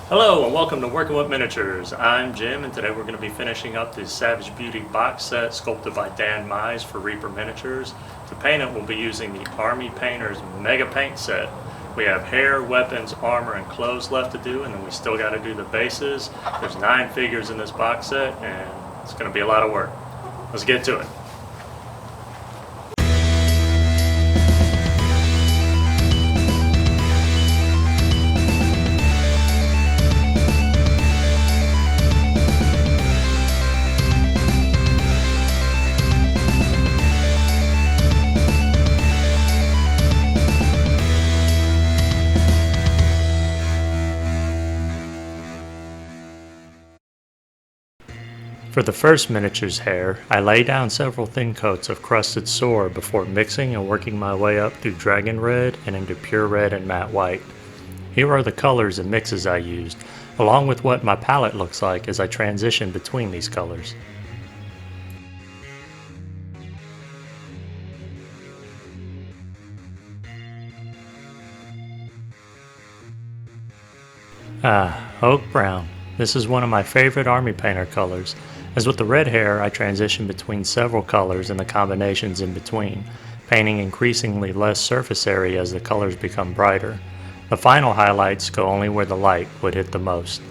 Hello and welcome to Working with Miniatures. I'm Jim and today we're going to be finishing up the Savage Beauty box set sculpted by Dan Mize for Reaper Miniatures. To paint it we'll be using the Army Painter's Mega Paint set. We have hair, weapons, armor, and clothes left to do, and then we still got to do the bases. There's 9 figures in this box set and it's going to be a lot of work. Let's get to it. For the first miniature's hair, I lay down several thin coats of crusted soar before mixing and working my way up through dragon red and into pure red and matte white. Here are the colors and mixes I used, along with what my palette looks like as I transition between these colors. Oak brown. This is one of my favorite Army Painter colors. As with the red hair, I transition between several colors and the combinations in between, painting increasingly less surface area as the colors become brighter. The final highlights go only where the light would hit the most.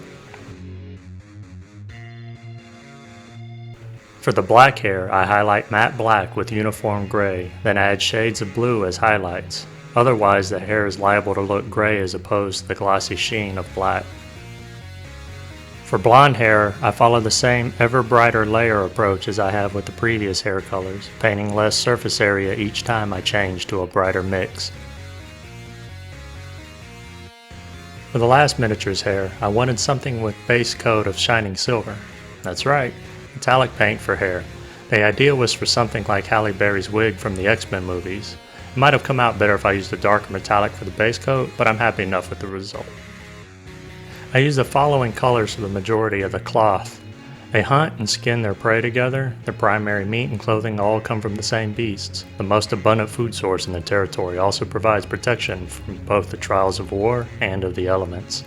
For the black hair, I highlight matte black with uniform gray, then add shades of blue as highlights. Otherwise, the hair is liable to look gray as opposed to the glossy sheen of black. For blonde hair, I follow the same ever brighter layer approach as I have with the previous hair colors, painting less surface area each time I change to a brighter mix. For the last miniature's hair, I wanted something with base coat of shining silver. That's right, metallic paint for hair. The idea was for something like Halle Berry's wig from the X-Men movies. It might have come out better if I used a darker metallic for the base coat, but I'm happy enough with the result. I use the following colors for the majority of the cloth. They hunt and skin their prey together. Their primary meat and clothing all come from the same beasts. The most abundant food source in the territory also provides protection from both the trials of war and of the elements.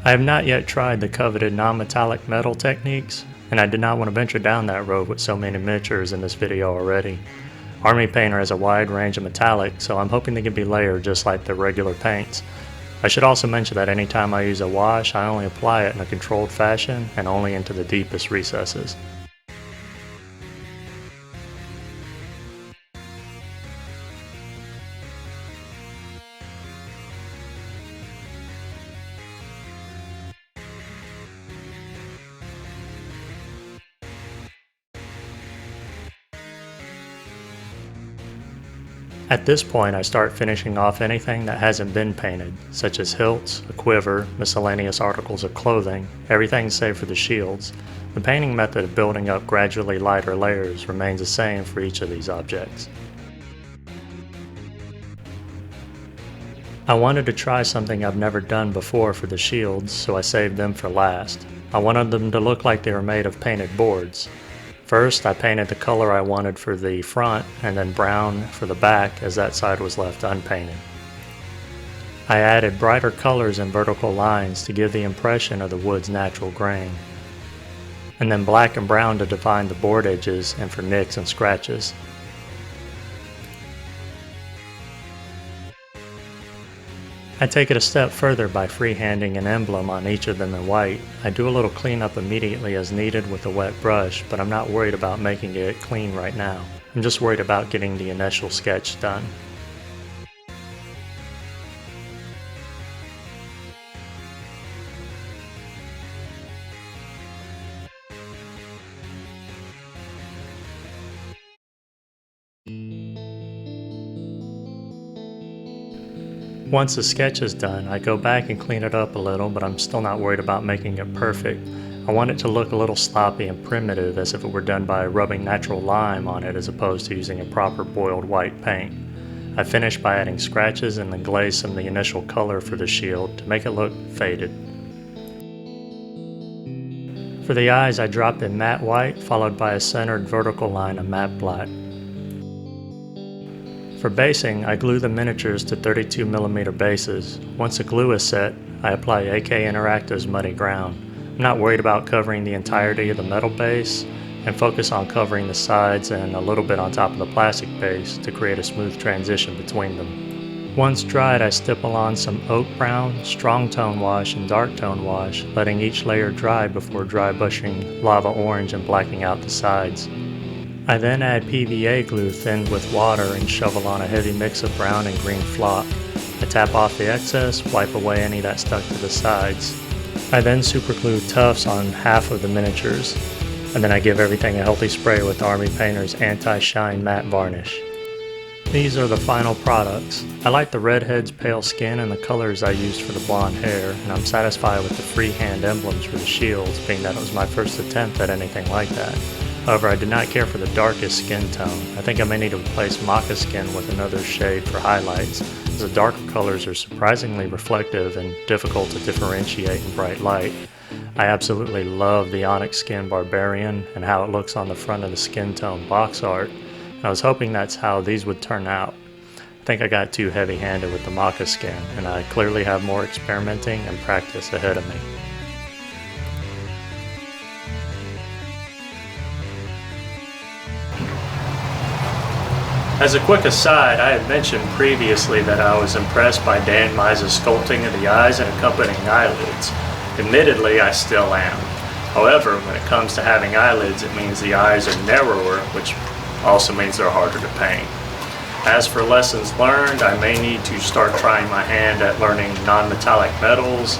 I have not yet tried the coveted non-metallic metal techniques, and I did not want to venture down that road with so many miniatures in this video already. Army Painter has a wide range of metallic, so I'm hoping they can be layered just like the regular paints. I should also mention that anytime I use a wash, I only apply it in a controlled fashion and only into the deepest recesses. At this point I start finishing off anything that hasn't been painted, such as hilts, a quiver, miscellaneous articles of clothing, everything save for the shields. The painting method of building up gradually lighter layers remains the same for each of these objects. I wanted to try something I've never done before for the shields, so I saved them for last. I wanted them to look like they were made of painted boards. First, I painted the color I wanted for the front and then brown for the back as that side was left unpainted. I added brighter colors and vertical lines to give the impression of the wood's natural grain, and then black and brown to define the board edges and for nicks and scratches. I take it a step further by freehanding an emblem on each of them in white. I do a little cleanup immediately as needed with a wet brush, but I'm not worried about making it clean right now. I'm just worried about getting the initial sketch done. Once the sketch is done, I go back and clean it up a little, but I'm still not worried about making it perfect. I want it to look a little sloppy and primitive, as if it were done by rubbing natural lime on it as opposed to using a proper boiled white paint. I finish by adding scratches and then glaze some of the initial color for the shield to make it look faded. For the eyes, I drop in matte white followed by a centered vertical line of matte black. For basing, I glue the miniatures to 32mm bases. Once the glue is set, I apply AK Interactive's Muddy Ground. I'm not worried about covering the entirety of the metal base, and focus on covering the sides and a little bit on top of the plastic base to create a smooth transition between them. Once dried, I stipple on some oak brown, strong tone wash, and dark tone wash, letting each layer dry before dry brushing lava orange and blacking out the sides. I then add PVA glue thinned with water and shovel on a heavy mix of brown and green flock. I tap off the excess, wipe away any that stuck to the sides. I then superglue tufts on half of the miniatures, and then I give everything a healthy spray with Army Painter's Anti-Shine Matte Varnish. These are the final products. I like the redhead's pale skin and the colors I used for the blonde hair, and I'm satisfied with the freehand emblems for the shields, being that it was my first attempt at anything like that. However, I did not care for the darkest skin tone. I think I may need to replace Maca skin with another shade for highlights, as the darker colors are surprisingly reflective and difficult to differentiate in bright light. I absolutely love the Onyx Skin Barbarian and how it looks on the front of the skin tone box art. I was hoping that's how these would turn out. I think I got too heavy-handed with the Maca skin, and I clearly have more experimenting and practice ahead of me. As a quick aside, I had mentioned previously that I was impressed by Dan Mize's sculpting of the eyes and accompanying eyelids. Admittedly, I still am. However, when it comes to having eyelids, it means the eyes are narrower, which also means they're harder to paint. As for lessons learned, I may need to start trying my hand at learning non-metallic metals,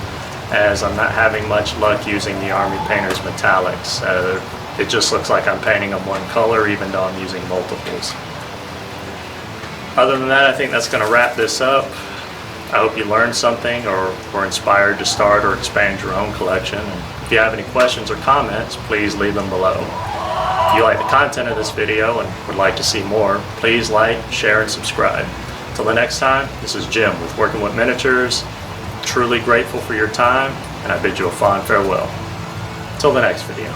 as I'm not having much luck using the Army Painter's metallics. It just looks like I'm painting them one color even though I'm using multiples. Other than that, I think that's going to wrap this up. I hope you learned something or were inspired to start or expand your own collection. And if you have any questions or comments, please leave them below. If you like the content of this video and would like to see more, please like, share, and subscribe. Until the next time, this is Jim with Working with Miniatures. Truly grateful for your time, and I bid you a fond farewell. Until the next video.